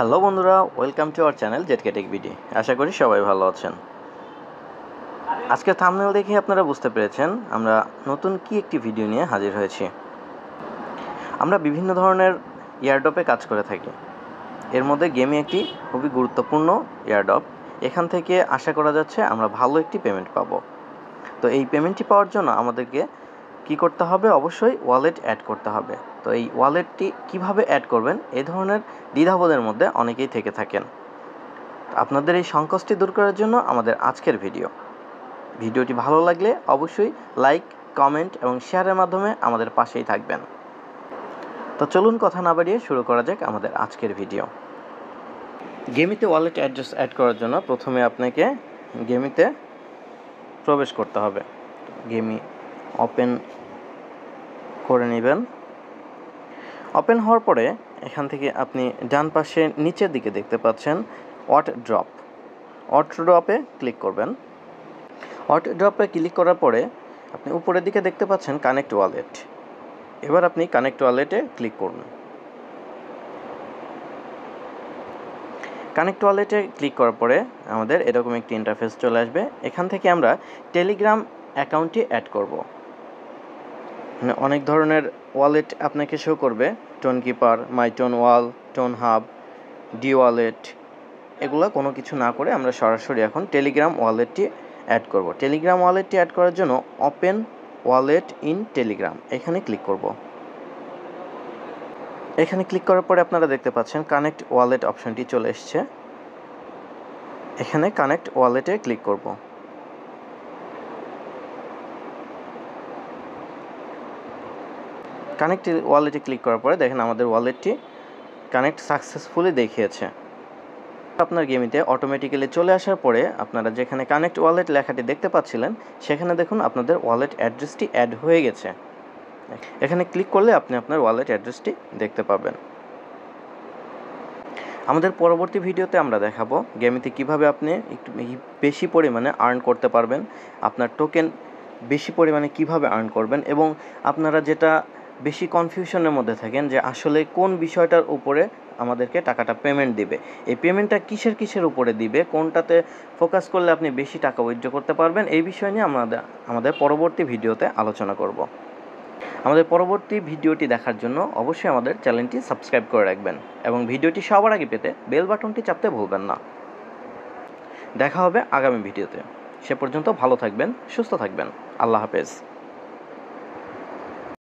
Hello বন্ধুরা, welcome to our channel ZK tech BD. আশা করি সবাই ভালো আছেন। আজকে থাম্বনেল দেখে আপনারা বুঝতে পেরেছেন আমরা নতুন কি একটি ভিডিও নিয়ে হাজির হয়েছি। আমরা বিভিন্ন ধরনের এয়ারড্রপে কাজ করে থাকি। এর মধ্যে গেমিং একটি খুবই গুরুত্বপূর্ণ এয়ারড্রপ। এখান থেকে আশা করা যাচ্ছে আমরা ভালো একটি পেমেন্ট পাবো। তো এই পেমেন্টটি পাওয়ার জন্য আমাদেরকে কি করতে হবে? অবশ্যই ওয়ালেট অ্যাড করতে হবে। তো এই ওয়ালেটটি কিভাবে অ্যাড করবেন, এই ধরনের দ্বিধাবোধের মধ্যে অনেকেই থেকে থাকেন। আপনাদের এই সংকোচটি দূর করার জন্য আমাদের আজকের ভিডিওটি ভালো লাগলে অবশ্যই লাইক, কমেন্ট এবং শেয়ারের মাধ্যমে আমাদের পাশেই থাকবেন। তো চলুন কথা না বাড়িয়ে শুরু করা যাক আমাদের আজকের ভিডিও। গেমিতে ওয়ালেট অ্যাড্রেস অ্যাড করার জন্য প্রথমে আপনাকে গেমিতে প্রবেশ করতে হবে। গেমি ওপেন করে নেবেন। ওপেন হওয়ার পরে এখান থেকে আপনি ডান পাশে নিচের দিকে দেখতে পাচ্ছেন অট ড্রপে ক্লিক করবেন। অট ড্রপে ক্লিক করার পরে আপনি উপরের দিকে দেখতে পাচ্ছেন কানেক্ট ওয়ালেট। এবার আপনি কানেক্ট ওয়ালেটে ক্লিক করুন। কানেক্ট ওয়ালেটে ক্লিক করার পরে আমাদের এরকম একটি ইন্টারফেস চলে আসবে। এখান থেকে আমরা টেলিগ্রাম অ্যাকাউন্টটি অ্যাড করব। মানে অনেক ধরনের ওয়ালেট আপনাকে শো করবে, টোন কিপার, মাই টোন ওয়াল, টোন হাব, ডি ওয়ালেট। এগুলো কোনো কিছু না করে আমরা সরাসরি এখন টেলিগ্রাম ওয়ালেটটি অ্যাড করব। টেলিগ্রাম ওয়ালেটটি অ্যাড করার জন্য ওপেন ওয়ালেট ইন টেলিগ্রাম এখানে ক্লিক করব। এখানে ক্লিক করার পরে আপনারা দেখতে পাচ্ছেন কানেক্ট ওয়ালেট অপশনটি চলে এসেছে। এখানে কানেক্ট ওয়ালেটে ক্লিক করব। কানেক্ট ওয়ালেটে ক্লিক করার পরে দেখেন আমাদের ওয়ালেটটি কানেক্ট সাকসেসফুলি দেখিয়েছে। আপনার গেমিতে অটোমেটিক্যালি চলে আসার পরে আপনারা যেখানে কানেক্ট ওয়ালেট লেখাটি দেখতে পাচ্ছিলেন সেখানে দেখুন আপনাদের ওয়ালেট অ্যাড্রেসটি অ্যাড হয়ে গেছে। এখানে ক্লিক করলে আপনি আপনার ওয়ালেট অ্যাড্রেসটি দেখতে পাবেন। আমাদের পরবর্তী ভিডিওতে আমরা দেখাবো গেমিতে কিভাবে আপনি একটু বেশি পরিমাণে আর্ন করতে পারবেন, আপনার টোকেন বেশি পরিমাণে কিভাবে আর্ন করবেন, এবং আপনারা যেটা বেশি কনফিউশনের মধ্যে থাকেন যে আসলে কোন বিষয়টার উপরে আমাদেরকে টাকাটা পেমেন্ট দিবে, এই পেমেন্টটা কিসের উপরে দিবে, কোনটাতে ফোকাস করলে আপনি বেশি টাকা উইথড্র করতে পারবেন, এই বিষয় নিয়ে আমাদের পরবর্তী ভিডিওতে আলোচনা করব। আমাদের পরবর্তী ভিডিওটি দেখার জন্য অবশ্যই আমাদের চ্যানেলটি সাবস্ক্রাইব করে রাখবেন এবং ভিডিওটি সবার আগে পেতে বেল বাটনটি চাপতে ভুলবেন না। দেখা হবে আগামী ভিডিওতে। সে পর্যন্ত ভালো থাকবেন, সুস্থ থাকবেন। আল্লাহ হাফেজ।